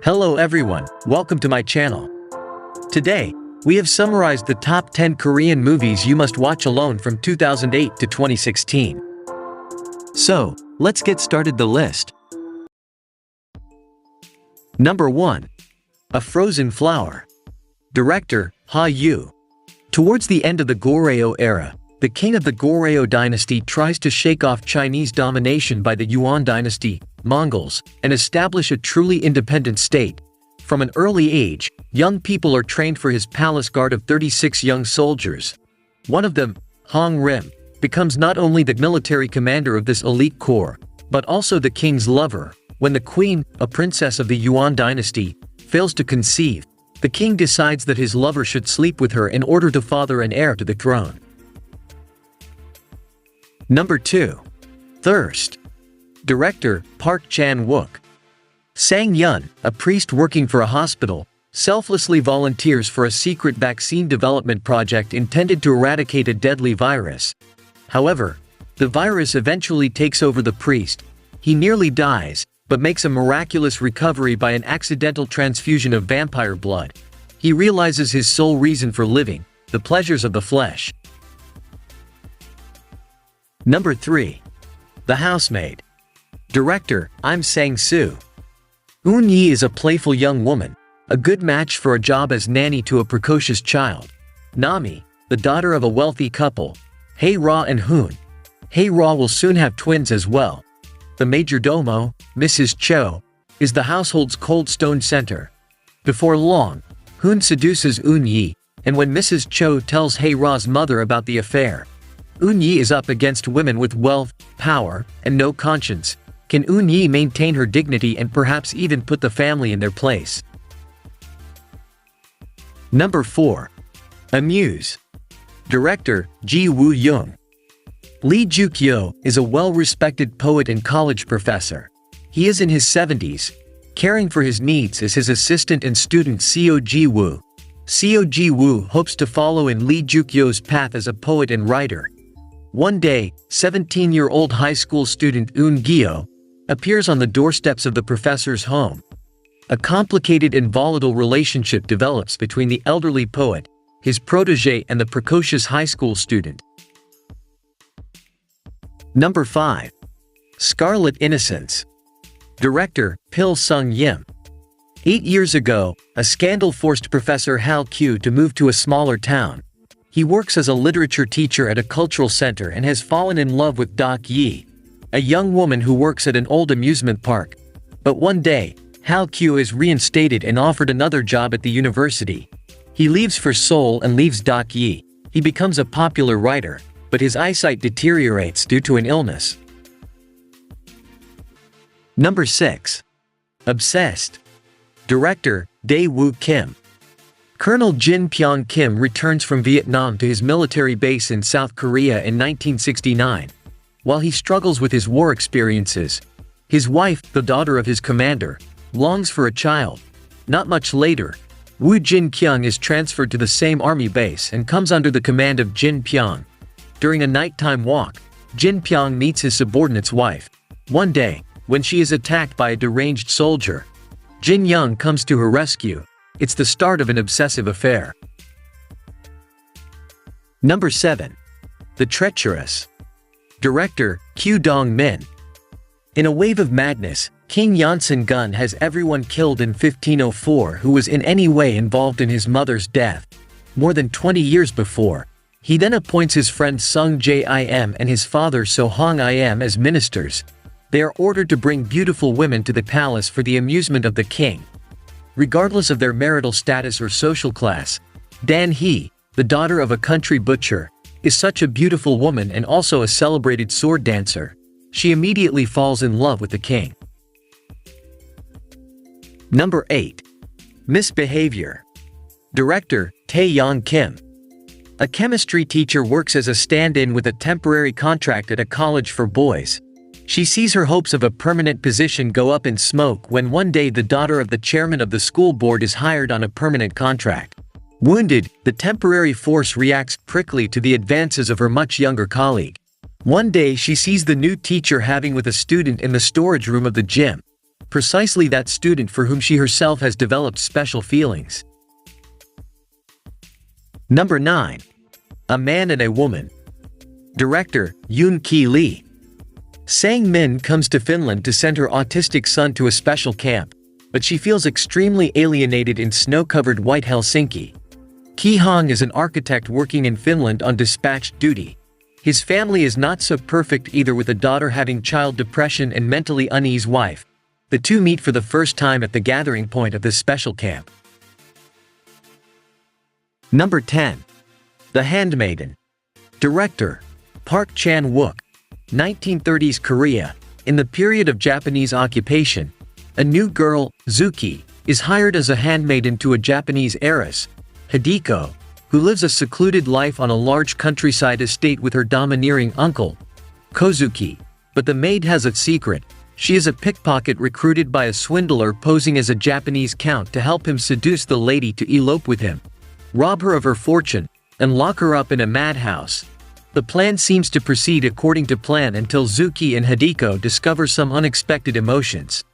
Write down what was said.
Hello everyone, welcome to my channel. Today, we have summarized the top 10 Korean movies you must watch alone from 2008 to 2016. So, let's get started the list. Number 1. A Frozen Flower. Director, Ha-yu. Towards the end of the Goryeo era, the king of the Goryeo dynasty tries to shake off Chinese domination by the Yuan dynasty, Mongols, and establish a truly independent state. From an early age, young people are trained for his palace guard of 36 young soldiers. One of them, Hong Rim, becomes not only the military commander of this elite corps, but also the king's lover. When the queen, a princess of the Yuan dynasty, fails to conceive, the king decides that his lover should sleep with her in order to father an heir to the throne. Number 2. Thirst. Director, Park Chan-wook. Sang-yeon, a priest working for a hospital, selflessly volunteers for a secret vaccine development project intended to eradicate a deadly virus. However, the virus eventually takes over the priest. He nearly dies, but makes a miraculous recovery by an accidental transfusion of vampire blood. He realizes his sole reason for living, the pleasures of the flesh. Number 3. The Housemaid. Director, Im Sang-soo. Yoon-ki is a playful young woman, a good match for a job as nanny to a precocious child. Nami, the daughter of a wealthy couple, Hae-ra and Hoon. Hae-ra will soon have twins as well. The majordomo, Mrs. Cho, is the household's cold stone center. Before long, Hoon seduces Yoon-ki, and when Mrs. Cho tells Hae-ra's mother about the affair, Yoon-ki is up against women with wealth, power, and no conscience. Can Yoon-ki maintain her dignity and perhaps even put the family in their place? Number 4. A Muse. Director, Ji Woo-young. Lee Ju-kyo is a well-respected poet and college professor. He is in his 70s. Caring for his needs is his assistant and student Seo Ji-woo. Seo Ji-woo hopes to follow in Lee Ju-kyo's path as a poet and writer. One day, 17-year-old high school student Yoon-ki appears on the doorsteps of the professor's home. A complicated and volatile relationship develops between the elderly poet, his protege, and the precocious high school student. Number 5. Scarlet Innocence. Director, Pil Sung-yim. 8 years ago, a scandal forced Professor Hal Kyu to move to a smaller town. He works as a literature teacher at a cultural center and has fallen in love with Dak-yi, a young woman who works at an old amusement park. But one day, Hal Kyu is reinstated and offered another job at the university. He leaves for Seoul and leaves Dak-yi. He becomes a popular writer, but his eyesight deteriorates due to an illness. Number 6. Obsessed. Director, Dae-woo Kim. Colonel Jin Pyong Kim returns from Vietnam to his military base in South Korea in 1969. While he struggles with his war experiences, his wife, the daughter of his commander, longs for a child. Not much later, Woo Jin Kyung is transferred to the same army base and comes under the command of Jin Pyong. During a nighttime walk, Jin Pyong meets his subordinate's wife. One day, when she is attacked by a deranged soldier, Jin Young comes to her rescue. It's the start of an obsessive affair. Number 7. The Treacherous. Director, Kyu-dong Min. In a wave of madness, King Yeonsan-gun has everyone killed in 1504 who was in any way involved in his mother's death. More than 20 years before, he then appoints his friend Sung Jae-im and his father So-hong-im as ministers. They are ordered to bring beautiful women to the palace for the amusement of the king. Regardless of their marital status or social class, Dan-hee, the daughter of a country butcher, is such a beautiful woman and also a celebrated sword dancer. She immediately falls in love with the king. Number 8. Misbehavior. Director, Tae-yong Kim. A chemistry teacher works as a stand-in with a temporary contract at a college for boys. She sees her hopes of a permanent position go up in smoke when one day the daughter of the chairman of the school board is hired on a permanent contract. Wounded, the temporary force reacts prickly to the advances of her much younger colleague. One day she sees the new teacher having with a student in the storage room of the gym. precisely that student for whom she herself has developed special feelings. Number 9. A Man and a Woman. Director, Yoon-ki Lee. Sang-min comes to Finland to send her autistic son to a special camp, but she feels extremely alienated in snow-covered white Helsinki. Kyu-dong is an architect working in Finland on dispatched duty. His family is not so perfect either, with a daughter having child depression and mentally uneasy wife. The two meet for the first time at the gathering point of this special camp. Number 10. The Handmaiden. Director, Park Chan-wook. 1930s Korea. In the period of Japanese occupation, a new girl, Zuki, is hired as a handmaiden to a Japanese heiress, Hideko, who lives a secluded life on a large countryside estate with her domineering uncle, Kozuki. But the maid has a secret. She is a pickpocket recruited by a swindler posing as a Japanese count to help him seduce the lady to elope with him, rob her of her fortune, and lock her up in a madhouse. The plan seems to proceed according to plan until Zuki and Hideko discover some unexpected emotions.